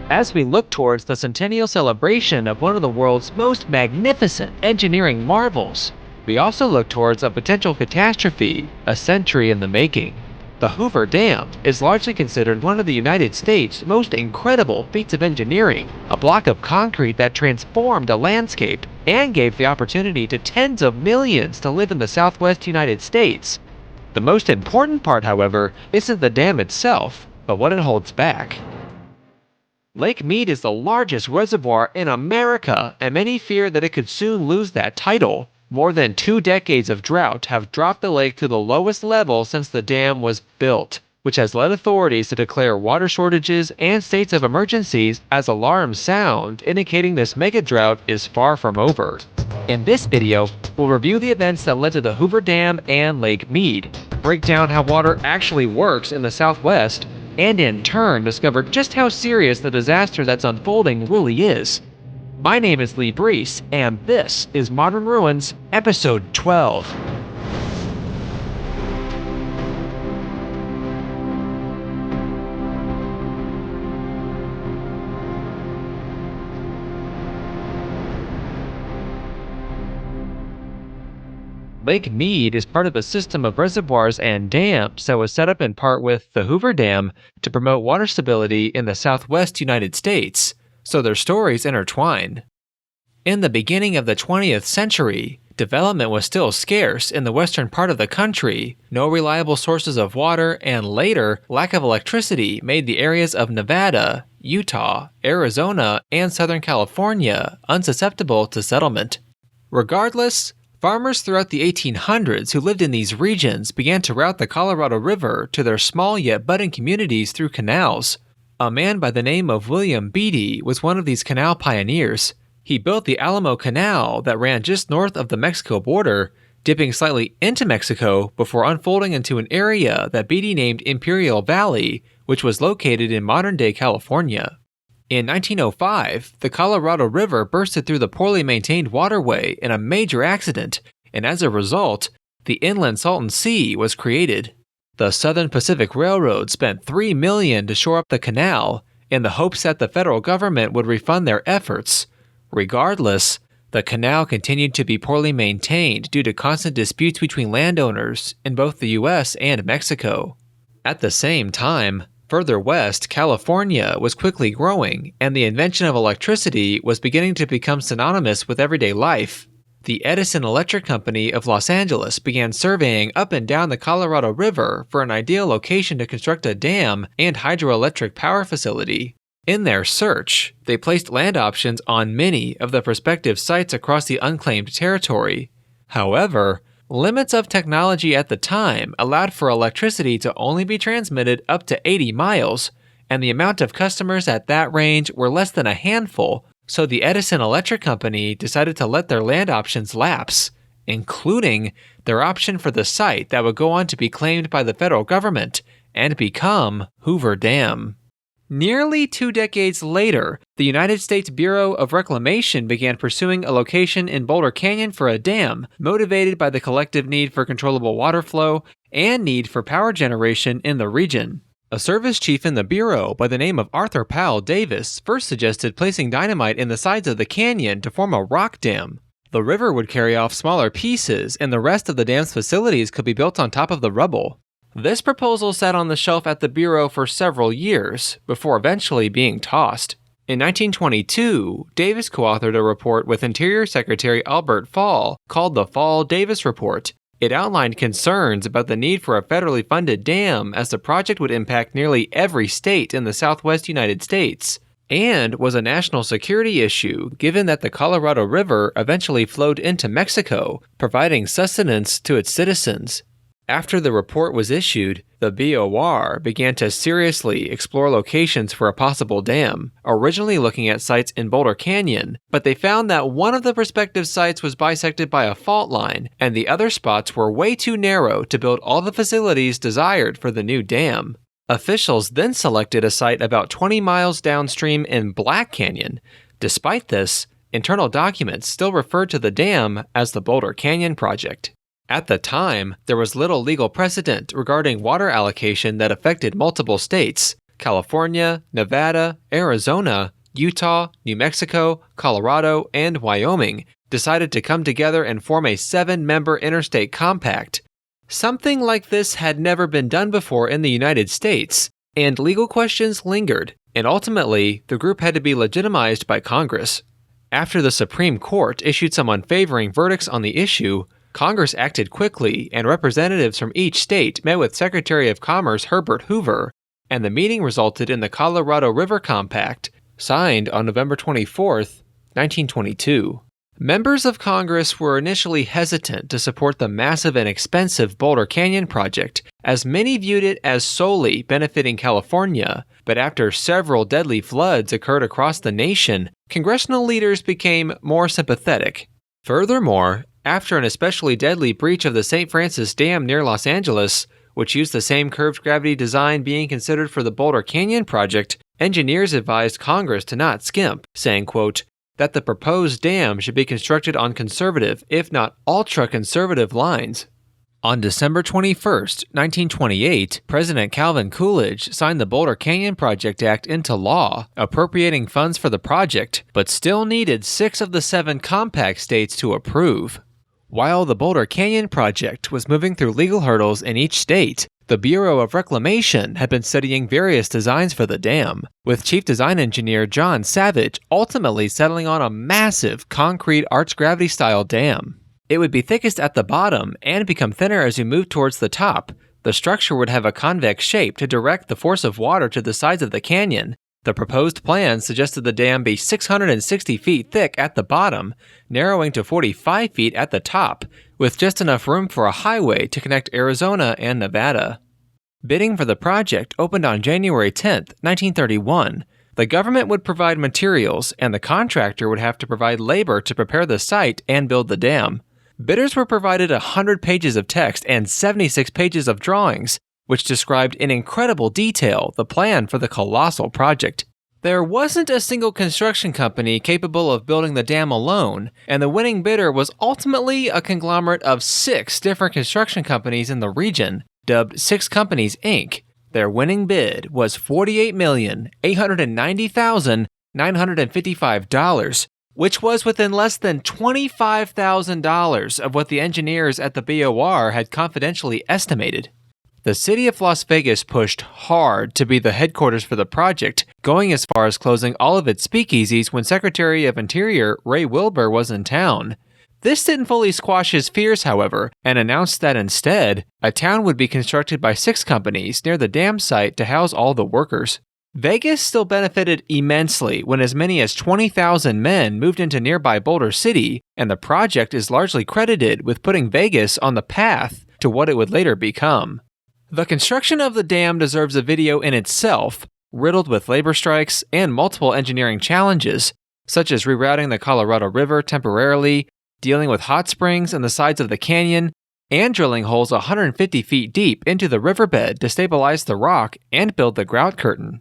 As we look towards the centennial celebration of one of the world's most magnificent engineering marvels, we also look towards a potential catastrophe a century in the making. The Hoover Dam is largely considered one of the United States' most incredible feats of engineering, a block of concrete that transformed a landscape and gave the opportunity to tens of millions to live in the southwest United States. The most important part, however, isn't the dam itself, but what it holds back. Lake Mead is the largest reservoir in America, and many fear that it could soon lose that title. More than 2 decades of drought have dropped the lake to the lowest level since the dam was built, which has led authorities to declare water shortages and states of emergencies as alarms sound, indicating this megadrought is far from over. In this video, we'll review the events that led to the Hoover Dam and Lake Mead, break down how water actually works in the Southwest, and in turn discover just how serious the disaster that's unfolding really is. My name is Lee Brees, and this is Modern Ruins, Episode 12. Lake Mead is part of a system of reservoirs and dams that was set up in part with the Hoover Dam to promote water stability in the southwest United States, so their stories intertwine. In the beginning of the 20th century, development was still scarce in the western part of the country, no reliable sources of water, and later, lack of electricity made the areas of Nevada, Utah, Arizona, and Southern California unsusceptible to settlement. Regardless, farmers throughout the 1800s who lived in these regions began to route the Colorado River to their small yet budding communities through canals. A man by the name of William Beatty was one of these canal pioneers. He built the Alamo Canal that ran just north of the Mexico border, dipping slightly into Mexico before unfolding into an area that Beatty named Imperial Valley, which was located in modern-day California. In 1905, the Colorado River bursted through the poorly maintained waterway in a major accident, and as a result, the inland Salton Sea was created. The Southern Pacific Railroad spent $3 million to shore up the canal in the hopes that the federal government would refund their efforts. Regardless, the canal continued to be poorly maintained due to constant disputes between landowners in both the US and Mexico. At the same time, further west, California was quickly growing, and the invention of electricity was beginning to become synonymous with everyday life. The Edison Electric Company of Los Angeles began surveying up and down the Colorado River for an ideal location to construct a dam and hydroelectric power facility. In their search, they placed land options on many of the prospective sites across the unclaimed territory. However, limits of technology at the time allowed for electricity to only be transmitted up to 80 miles, and the amount of customers at that range were less than a handful, so the Edison Electric Company decided to let their land options lapse, including their option for the site that would go on to be claimed by the federal government and become Hoover Dam. Nearly 2 decades later, the United States Bureau of Reclamation began pursuing a location in Boulder Canyon for a dam, motivated by the collective need for controllable water flow and need for power generation in the region. A service chief in the Bureau by the name of Arthur Powell Davis first suggested placing dynamite in the sides of the canyon to form a rock dam. The river would carry off smaller pieces, and the rest of the dam's facilities could be built on top of the rubble. This proposal sat on the shelf at the Bureau for several years, before eventually being tossed. In 1922, Davis co-authored a report with Interior Secretary Albert Fall called the Fall-Davis Report. It outlined concerns about the need for a federally funded dam as the project would impact nearly every state in the southwest United States, and was a national security issue given that the Colorado River eventually flowed into Mexico, providing sustenance to its citizens. After the report was issued, the BOR began to seriously explore locations for a possible dam, originally looking at sites in Boulder Canyon, but they found that one of the prospective sites was bisected by a fault line, and the other spots were way too narrow to build all the facilities desired for the new dam. Officials then selected a site about 20 miles downstream in Black Canyon. Despite this, internal documents still referred to the dam as the Boulder Canyon Project. At the time, there was little legal precedent regarding water allocation that affected multiple states, California, Nevada, Arizona, Utah, New Mexico, Colorado, and Wyoming decided to come together and form a 7-member interstate compact. Something like this had never been done before in the United States, and legal questions lingered, and ultimately, the group had to be legitimized by Congress. After the Supreme Court issued some unfavoring verdicts on the issue, Congress acted quickly, and representatives from each state met with Secretary of Commerce Herbert Hoover, and the meeting resulted in the Colorado River Compact, signed on November 24, 1922. Members of Congress were initially hesitant to support the massive and expensive Boulder Canyon project, as many viewed it as solely benefiting California, but after several deadly floods occurred across the nation, congressional leaders became more sympathetic. Furthermore, after an especially deadly breach of the St. Francis Dam near Los Angeles, which used the same curved gravity design being considered for the Boulder Canyon project, engineers advised Congress to not skimp, saying, quote, that the proposed dam should be constructed on conservative, if not ultra-conservative lines. On December 21, 1928, President Calvin Coolidge signed the Boulder Canyon Project Act into law, appropriating funds for the project, but still needed 6 of the 7 compact states to approve. While the Boulder Canyon Project was moving through legal hurdles in each state, the Bureau of Reclamation had been studying various designs for the dam, with Chief Design Engineer John Savage ultimately settling on a massive concrete arch-gravity-style dam. It would be thickest at the bottom and become thinner as you moved towards the top. The structure would have a convex shape to direct the force of water to the sides of the canyon. The proposed plan suggested the dam be 660 feet thick at the bottom, narrowing to 45 feet at the top, with just enough room for a highway to connect Arizona and Nevada. Bidding for the project opened on January 10, 1931. The government would provide materials, and the contractor would have to provide labor to prepare the site and build the dam. Bidders were provided 100 pages of text and 76 pages of drawings, which described in incredible detail the plan for the colossal project. There wasn't a single construction company capable of building the dam alone, and the winning bidder was ultimately a conglomerate of 6 different construction companies in the region, dubbed 6 Companies, Inc. Their winning bid was $48,890,955, which was within less than $25,000 of what the engineers at the BOR had confidentially estimated. The city of Las Vegas pushed hard to be the headquarters for the project, going as far as closing all of its speakeasies when Secretary of Interior Ray Wilbur was in town. This didn't fully squash his fears, however, and announced that instead, a town would be constructed by 6 companies near the dam site to house all the workers. Vegas still benefited immensely when as many as 20,000 men moved into nearby Boulder City, and the project is largely credited with putting Vegas on the path to what it would later become. The construction of the dam deserves a video in itself, riddled with labor strikes and multiple engineering challenges, such as rerouting the Colorado River temporarily, dealing with hot springs in the sides of the canyon, and drilling holes 150 feet deep into the riverbed to stabilize the rock and build the grout curtain.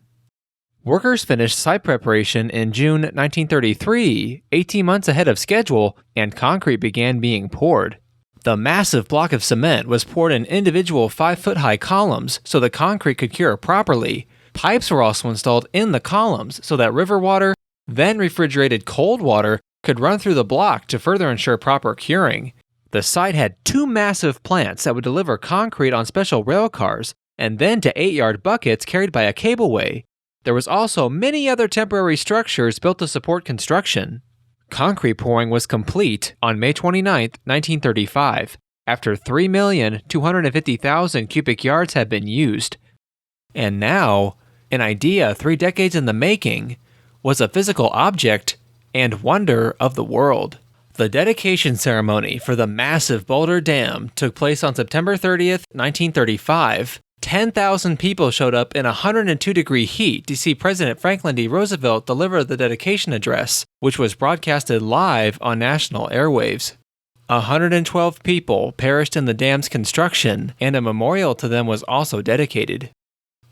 Workers finished site preparation in June 1933, 18 months ahead of schedule, and concrete began being poured. The massive block of cement was poured in individual 5-foot-high columns so the concrete could cure properly. Pipes were also installed in the columns so that river water, then refrigerated cold water, could run through the block to further ensure proper curing. The site had 2 massive plants that would deliver concrete on special rail cars, and then to 8-yard buckets carried by a cableway. There was also many other temporary structures built to support construction. Concrete pouring was complete on May 29, 1935, after 3,250,000 cubic yards had been used. And now, an idea 3 decades in the making was a physical object and wonder of the world. The dedication ceremony for the massive Boulder Dam took place on September 30, 1935. 10,000 people showed up in 102-degree heat to see President Franklin D. Roosevelt deliver the dedication address, which was broadcasted live on national airwaves. 112 people perished in the dam's construction, and a memorial to them was also dedicated.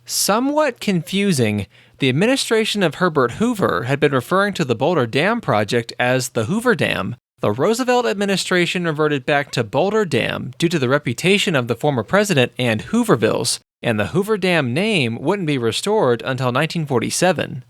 Somewhat confusing, the administration of Herbert Hoover had been referring to the Boulder Dam project as the Hoover Dam. The Roosevelt administration reverted back to Boulder Dam due to the reputation of the former president and Hoovervilles, and the Hoover Dam name wouldn't be restored until 1947.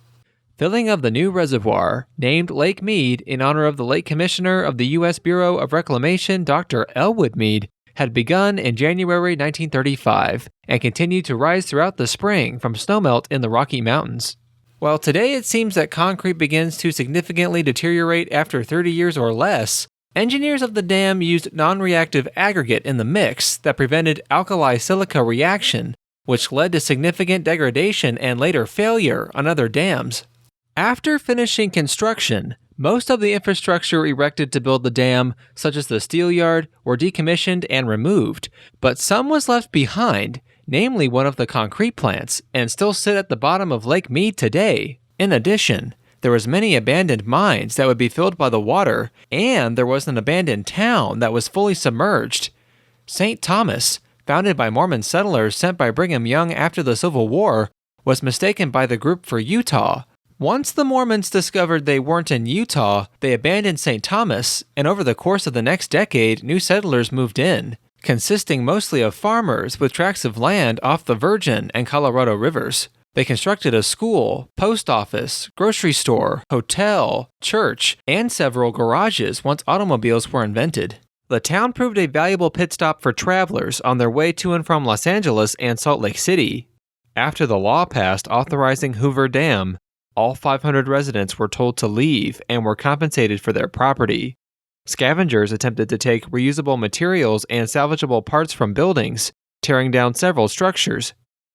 Filling of the new reservoir, named Lake Mead in honor of the late Commissioner of the US Bureau of Reclamation, Dr. Elwood Mead, had begun in January 1935 and continued to rise throughout the spring from snowmelt in the Rocky Mountains. While today it seems that concrete begins to significantly deteriorate after 30 years or less, engineers of the dam used non-reactive aggregate in the mix that prevented alkali-silica reaction, which led to significant degradation and later failure on other dams. After finishing construction, most of the infrastructure erected to build the dam, such as the steel yard, were decommissioned and removed, but some was left behind, namely one of the concrete plants, and still sit at the bottom of Lake Mead today. In addition, there was many abandoned mines that would be filled by the water, and there was an abandoned town that was fully submerged. St. Thomas, founded by Mormon settlers sent by Brigham Young after the Civil War, was mistaken by the group for Utah. Once the Mormons discovered they weren't in Utah, they abandoned St. Thomas, and over the course of the next decade, new settlers moved in, consisting mostly of farmers with tracts of land off the Virgin and Colorado rivers. They constructed a school, post office, grocery store, hotel, church, and several garages once automobiles were invented. The town proved a valuable pit stop for travelers on their way to and from Los Angeles and Salt Lake City. After the law passed authorizing Hoover Dam, all 500 residents were told to leave and were compensated for their property. Scavengers attempted to take reusable materials and salvageable parts from buildings, tearing down several structures.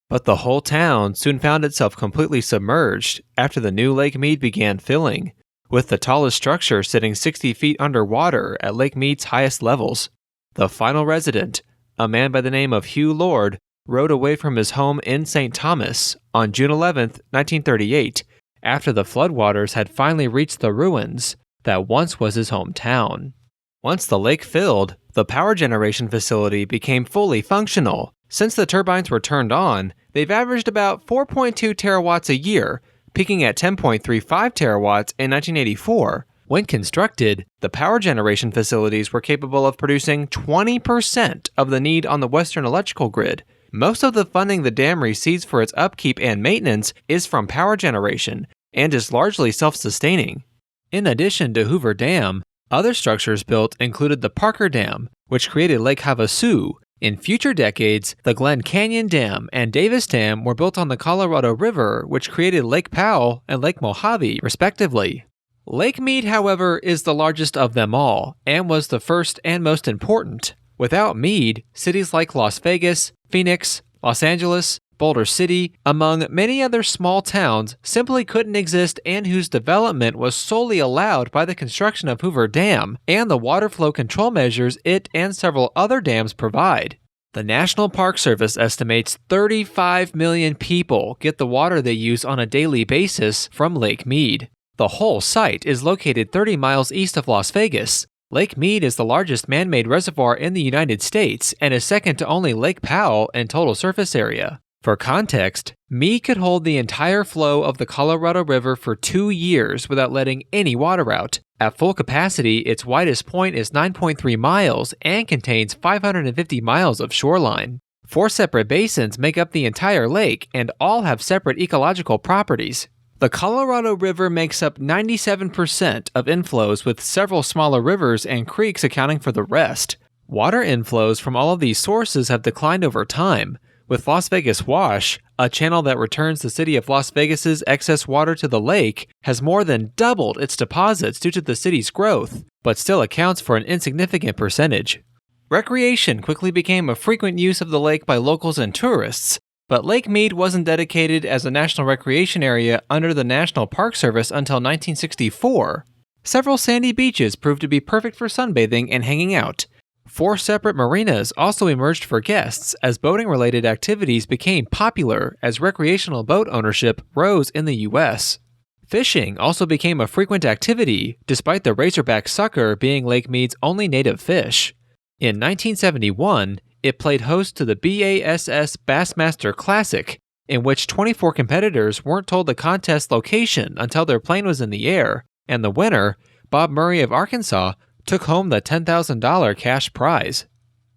But the whole town soon found itself completely submerged after the new Lake Mead began filling, with the tallest structure sitting 60 feet underwater at Lake Mead's highest levels. The final resident, a man by the name of Hugh Lord, rode away from his home in St. Thomas on June 11, 1938, after the floodwaters had finally reached the ruins that once was his hometown. Once the lake filled, the power generation facility became fully functional. Since the turbines were turned on, they've averaged about 4.2 terawatts a year, peaking at 10.35 terawatts in 1984. When constructed, the power generation facilities were capable of producing 20% of the need on the Western electrical grid. Most of the funding the dam receives for its upkeep and maintenance is from power generation and is largely self-sustaining. In addition to Hoover Dam, other structures built included the Parker Dam, which created Lake Havasu. In future decades, the Glen Canyon Dam and Davis Dam were built on the Colorado River, which created Lake Powell and Lake Mohave, respectively. Lake Mead, however, is the largest of them all, and was the first and most important. Without Mead, cities like Las Vegas, Phoenix, Los Angeles, Boulder City, among many other small towns, simply couldn't exist and whose development was solely allowed by the construction of Hoover Dam and the water flow control measures it and several other dams provide. The National Park Service estimates 35 million people get the water they use on a daily basis from Lake Mead. The whole site is located 30 miles east of Las Vegas. Lake Mead is the largest man-made reservoir in the United States and is second to only Lake Powell in total surface area. For context, Mead could hold the entire flow of the Colorado River for 2 years without letting any water out. At full capacity, its widest point is 9.3 miles and contains 550 miles of shoreline. 4 separate basins make up the entire lake and all have separate ecological properties. The Colorado River makes up 97% of inflows, with several smaller rivers and creeks accounting for the rest. Water inflows from all of these sources have declined over time, with Las Vegas Wash, a channel that returns the city of Las Vegas's excess water to the lake, has more than doubled its deposits due to the city's growth, but still accounts for an insignificant percentage. Recreation quickly became a frequent use of the lake by locals and tourists, but Lake Mead wasn't dedicated as a national recreation area under the National Park Service until 1964. Several sandy beaches proved to be perfect for sunbathing and hanging out. 4 separate marinas also emerged for guests as boating-related activities became popular as recreational boat ownership rose in the U.S. Fishing also became a frequent activity, despite the razorback sucker being Lake Mead's only native fish. In 1971, it played host to the BASS Bassmaster Classic, in which 24 competitors weren't told the contest location until their plane was in the air, and the winner, Bob Murray of Arkansas, took home the $10,000 cash prize.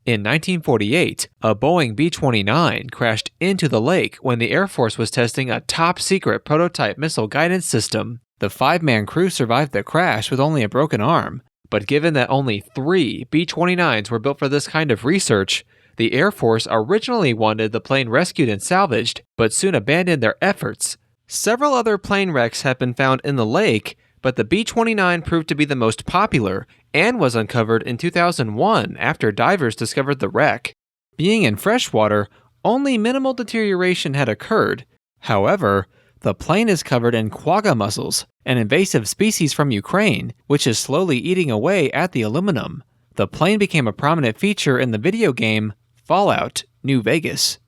In 1948, a Boeing B-29 crashed into the lake when the Air Force was testing a top-secret prototype missile guidance system. The 5-man crew survived the crash with only a broken arm, but given that only 3 B-29s were built for this kind of research, the Air Force originally wanted the plane rescued and salvaged, but soon abandoned their efforts. Several other plane wrecks have been found in the lake, but the B-29 proved to be the most popular and was uncovered in 2001 after divers discovered the wreck. Being in freshwater, only minimal deterioration had occurred. However, the plane is covered in quagga mussels, an invasive species from Ukraine, which is slowly eating away at the aluminum. The plane became a prominent feature in the video game Fallout: New Vegas.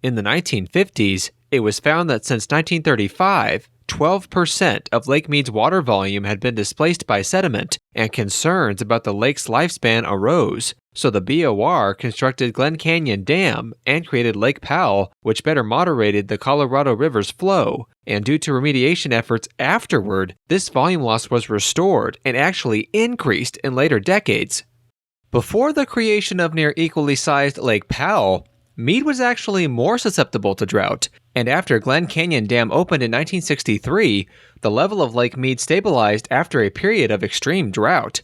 In the 1950s, it was found that since 1935, 12% of Lake Mead's water volume had been displaced by sediment, and concerns about the lake's lifespan arose. So the BOR constructed Glen Canyon Dam and created Lake Powell, which better moderated the Colorado River's flow. And due to remediation efforts afterward, this volume loss was restored and actually increased in later decades. Before the creation of near equally sized Lake Powell, Mead was actually more susceptible to drought, and after Glen Canyon Dam opened in 1963, the level of Lake Mead stabilized after a period of extreme drought.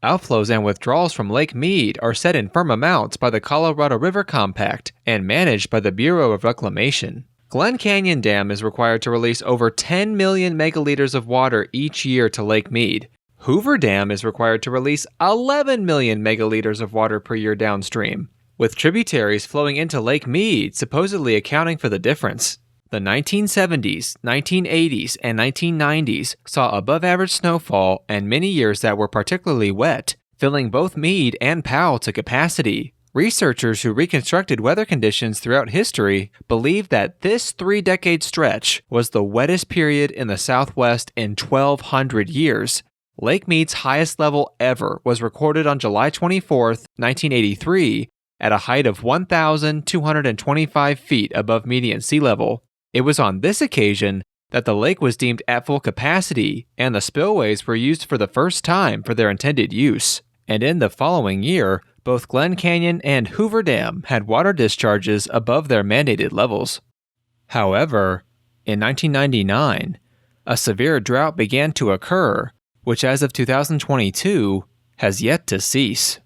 Outflows and withdrawals from Lake Mead are set in firm amounts by the Colorado River Compact and managed by the Bureau of Reclamation. Glen Canyon Dam is required to release over 10 million megaliters of water each year to Lake Mead. Hoover Dam is required to release 11 million megaliters of water per year downstream, with tributaries flowing into Lake Mead supposedly accounting for the difference. The 1970s, 1980s, and 1990s saw above-average snowfall and many years that were particularly wet, filling both Mead and Powell to capacity. Researchers who reconstructed weather conditions throughout history believe that this 3-decade stretch was the wettest period in the Southwest in 1,200 years. Lake Mead's highest level ever was recorded on July 24, 1983, at a height of 1,225 feet above median sea level. It was on this occasion that the lake was deemed at full capacity and the spillways were used for the first time for their intended use. And in the following year, both Glen Canyon and Hoover Dam had water discharges above their mandated levels. However, in 1999, a severe drought began to occur, which as of 2022 has yet to cease.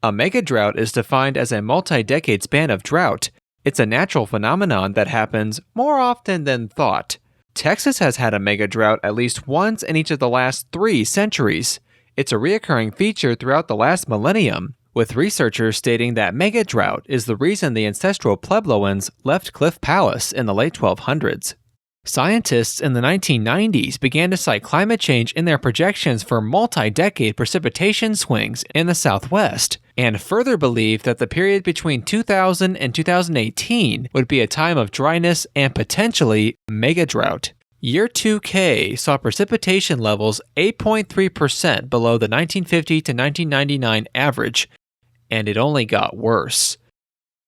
A megadrought is defined as a multi-decade span of drought. It's a natural phenomenon that happens more often than thought. Texas has had a megadrought at least once in each of the last 3 centuries. It's a recurring feature throughout the last millennium, with researchers stating that megadrought is the reason the ancestral Puebloans left Cliff Palace in the late 1200s. Scientists in the 1990s began to cite climate change in their projections for multi-decade precipitation swings in the Southwest, and further believed that the period between 2000 and 2018 would be a time of dryness and potentially megadrought. Year 2K saw precipitation levels 8.3% below the 1950 to 1999 average, and it only got worse.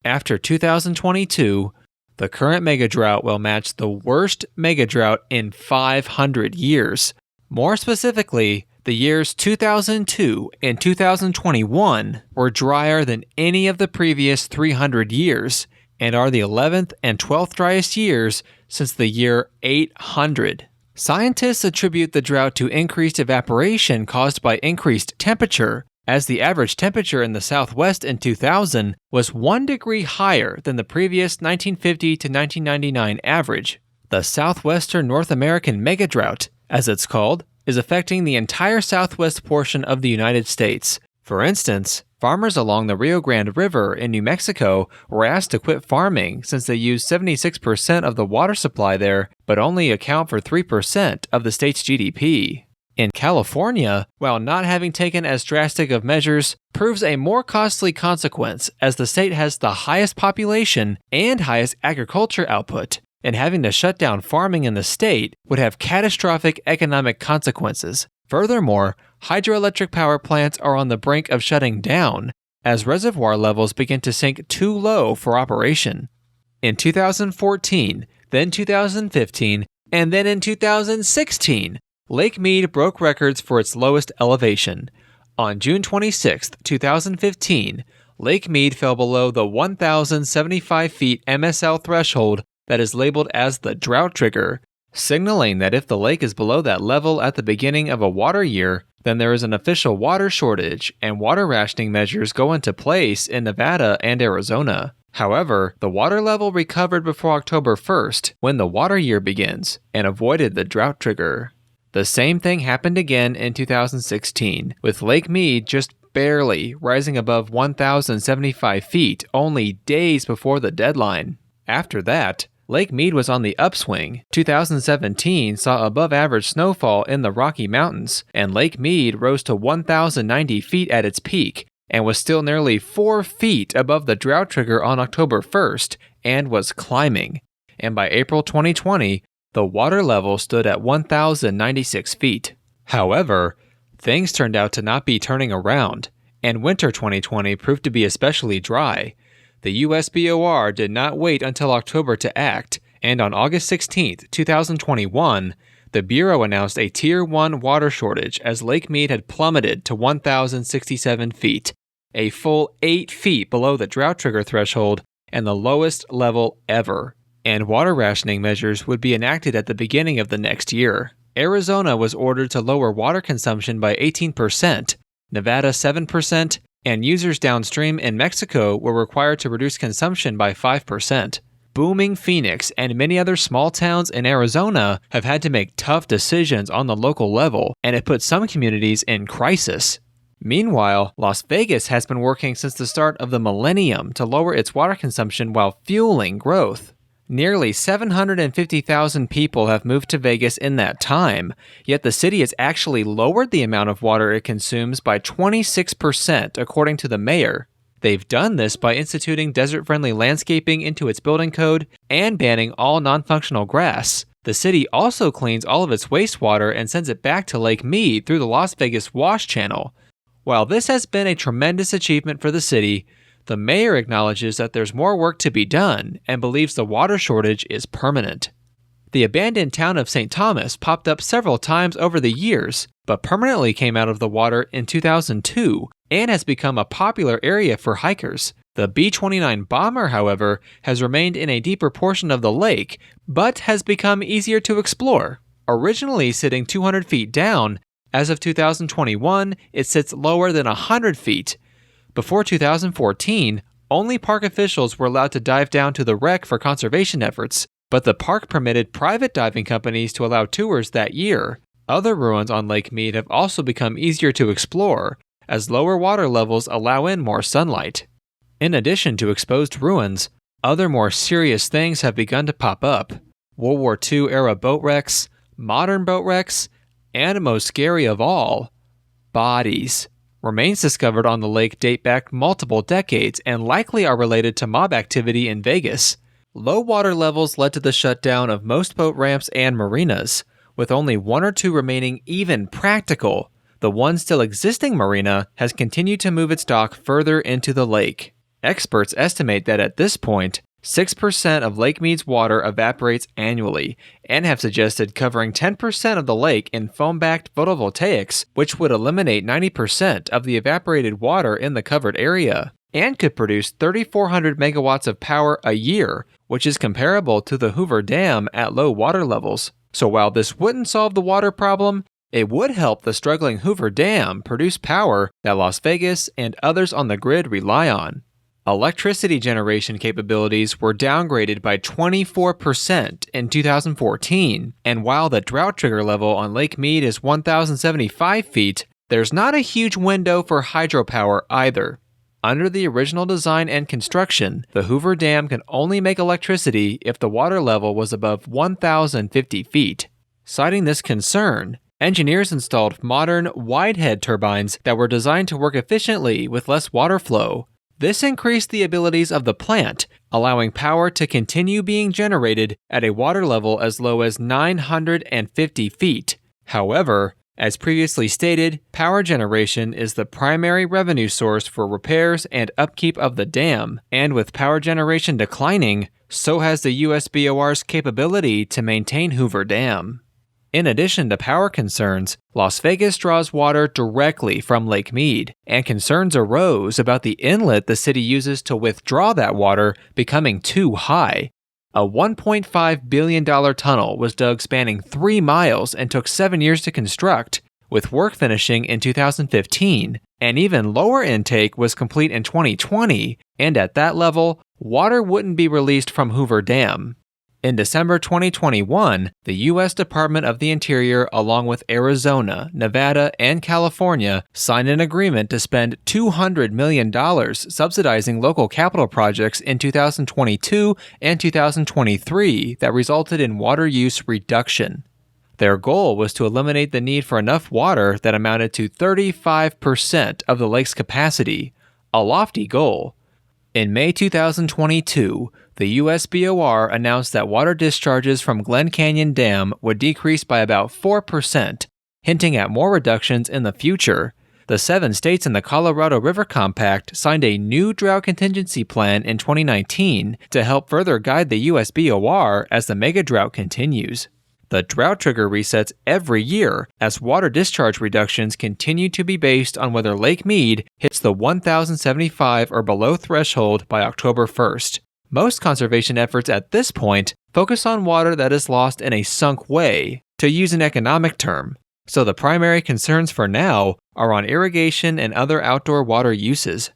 After 2022, the current megadrought will match the worst megadrought in 500 years. More specifically, the years 2002 and 2021 were drier than any of the previous 300 years, and are the 11th and 12th driest years since the year 800. Scientists attribute the drought to increased evaporation caused by increased temperature, as the average temperature in the Southwest in 2000 was 1 degree higher than the previous 1950 to 1999 average. The Southwestern North American Megadrought, as it's called, is affecting the entire southwest portion of the United States. For instance, farmers along the Rio Grande River in New Mexico were asked to quit farming since they use 76% of the water supply there, but only account for 3% of the state's GDP. In California, while not having taken as drastic of measures, proves a more costly consequence as the state has the highest population and highest agriculture output, and having to shut down farming in the state would have catastrophic economic consequences. Furthermore, hydroelectric power plants are on the brink of shutting down as reservoir levels begin to sink too low for operation. In 2014, then 2015, and then in 2016, Lake Mead broke records for its lowest elevation. On June 26, 2015, Lake Mead fell below the 1,075 feet MSL threshold that is labeled as the drought trigger, signaling that if the lake is below that level at the beginning of a water year, then there is an official water shortage and water rationing measures go into place in Nevada and Arizona. However, the water level recovered before October 1st, when the water year begins, and avoided the drought trigger. The same thing happened again in 2016, with Lake Mead just barely rising above 1,075 feet only days before the deadline. After that, Lake Mead was on the upswing. 2017 saw above average snowfall in the Rocky Mountains, and Lake Mead rose to 1,090 feet at its peak, and was still nearly 4 feet above the drought trigger on October 1st, and was climbing. And by April 2020, the water level stood at 1,096 feet. However, things turned out to not be turning around, and winter 2020 proved to be especially dry. The US BOR did not wait until October to act, and on August 16, 2021, the Bureau announced a Tier 1 water shortage as Lake Mead had plummeted to 1,067 feet, a full 8 feet below the drought trigger threshold and the lowest level ever, and water rationing measures would be enacted at the beginning of the next year. Arizona was ordered to lower water consumption by 18%, Nevada 7%, and users downstream in Mexico were required to reduce consumption by 5%. Booming Phoenix and many other small towns in Arizona have had to make tough decisions on the local level, and it put some communities in crisis. Meanwhile, Las Vegas has been working since the start of the millennium to lower its water consumption while fueling growth. Nearly 750,000 people have moved to Vegas in that time, yet the city has actually lowered the amount of water it consumes by 26%, according to the mayor. They've done this by instituting desert-friendly landscaping into its building code and banning all non-functional grass. The city also cleans all of its wastewater and sends it back to Lake Mead through the Las Vegas Wash Channel. While this has been a tremendous achievement for the city, the mayor acknowledges that there's more work to be done and believes the water shortage is permanent. The abandoned town of St. Thomas popped up several times over the years, but permanently came out of the water in 2002 and has become a popular area for hikers. The B29 Bomber, however, has remained in a deeper portion of the lake, but has become easier to explore. Originally sitting 200 feet down, as of 2021, it sits lower than 100 feet. Before 2014, only park officials were allowed to dive down to the wreck for conservation efforts, but the park permitted private diving companies to allow tours that year. Other ruins on Lake Mead have also become easier to explore, as lower water levels allow in more sunlight. In addition to exposed ruins, other more serious things have begun to pop up. World War II-era boat wrecks, modern boat wrecks, and most scary of all, bodies. Remains discovered on the lake date back multiple decades and likely are related to mob activity in Vegas. Low water levels led to the shutdown of most boat ramps and marinas, with only one or two remaining even practical. The one still existing marina has continued to move its dock further into the lake. Experts estimate that at this point, 6% of Lake Mead's water evaporates annually, and have suggested covering 10% of the lake in foam-backed photovoltaics, which would eliminate 90% of the evaporated water in the covered area, and could produce 3,400 megawatts of power a year, which is comparable to the Hoover Dam at low water levels. So while this wouldn't solve the water problem, it would help the struggling Hoover Dam produce power that Las Vegas and others on the grid rely on. Electricity generation capabilities were downgraded by 24% in 2014, and while the drought trigger level on Lake Mead is 1,075 feet, there's not a huge window for hydropower either. Under the original design and construction, the Hoover Dam can only make electricity if the water level was above 1,050 feet. Citing this concern, engineers installed modern, wide-head turbines that were designed to work efficiently with less water flow. This increased the abilities of the plant, allowing power to continue being generated at a water level as low as 950 feet. However, as previously stated, power generation is the primary revenue source for repairs and upkeep of the dam, and with power generation declining, so has the US BOR's capability to maintain Hoover Dam. In addition to power concerns, Las Vegas draws water directly from Lake Mead, and concerns arose about the inlet the city uses to withdraw that water becoming too high. A $1.5 billion tunnel was dug spanning 3 miles and took 7 years to construct, with work finishing in 2015. An even lower intake was complete in 2020, and at that level, water wouldn't be released from Hoover Dam. In December 2021, the US Department of the Interior, along with Arizona, Nevada, and California, signed an agreement to spend $200 million subsidizing local capital projects in 2022 and 2023 that resulted in water use reduction. Their goal was to eliminate the need for enough water that amounted to 35% of the lake's capacity, a lofty goal. In May 2022, the US BOR announced that water discharges from Glen Canyon Dam would decrease by about 4%, hinting at more reductions in the future. The 7 states in the Colorado River Compact signed a new drought contingency plan in 2019 to help further guide the US BOR as the Megadrought continues. The drought trigger resets every year as water discharge reductions continue to be based on whether Lake Mead hits the 1,075 or below threshold by October 1st. Most conservation efforts at this point focus on water that is lost in a sunk way, to use an economic term, so the primary concerns for now are on irrigation and other outdoor water uses.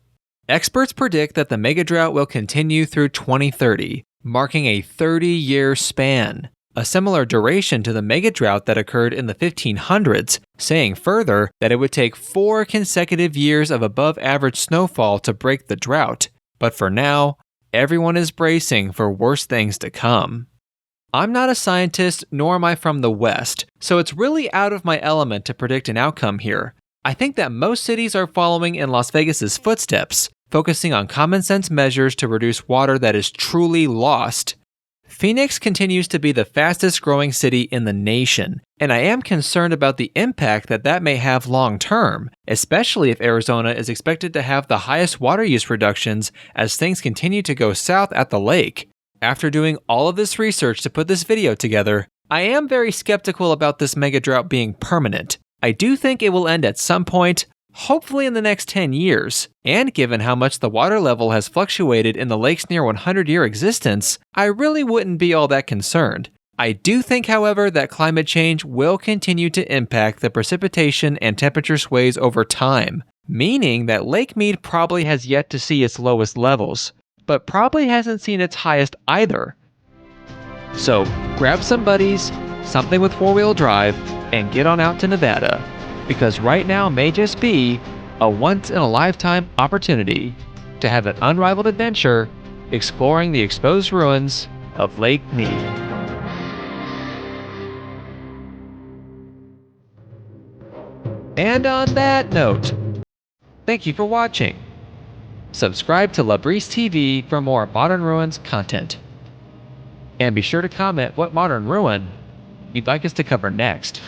Experts predict that the Megadrought will continue through 2030, marking a 30-year span, a similar duration to the Megadrought that occurred in the 1500s, saying further that it would take 4 consecutive years of above-average snowfall to break the drought. But for now, everyone is bracing for worse things to come. I'm not a scientist, nor am I from the West, so it's really out of my element to predict an outcome here. I think that most cities are following in Las Vegas's footsteps, focusing on common sense measures to reduce water that is truly lost. Phoenix continues to be the fastest growing city in the nation, and I am concerned about the impact that may have long term, especially if Arizona is expected to have the highest water use reductions as things continue to go south at the lake. After doing all of this research to put this video together, I am very skeptical about this megadrought being permanent. I do think it will end at some point, hopefully in the next 10 years, and given how much the water level has fluctuated in the lake's near 100-year existence, I really wouldn't be all that concerned. I do think, however, that climate change will continue to impact the precipitation and temperature sways over time, meaning that Lake Mead probably has yet to see its lowest levels, but probably hasn't seen its highest either. So, grab some buddies, something with 4-wheel drive, and get on out to Nevada, because right now may just be a once-in-a-lifetime opportunity to have an unrivaled adventure exploring the exposed ruins of Lake Mead. And on that note, thank you for watching. Subscribe to La Brise TV for more Modern Ruins content. And be sure to comment what modern ruin you'd like us to cover next.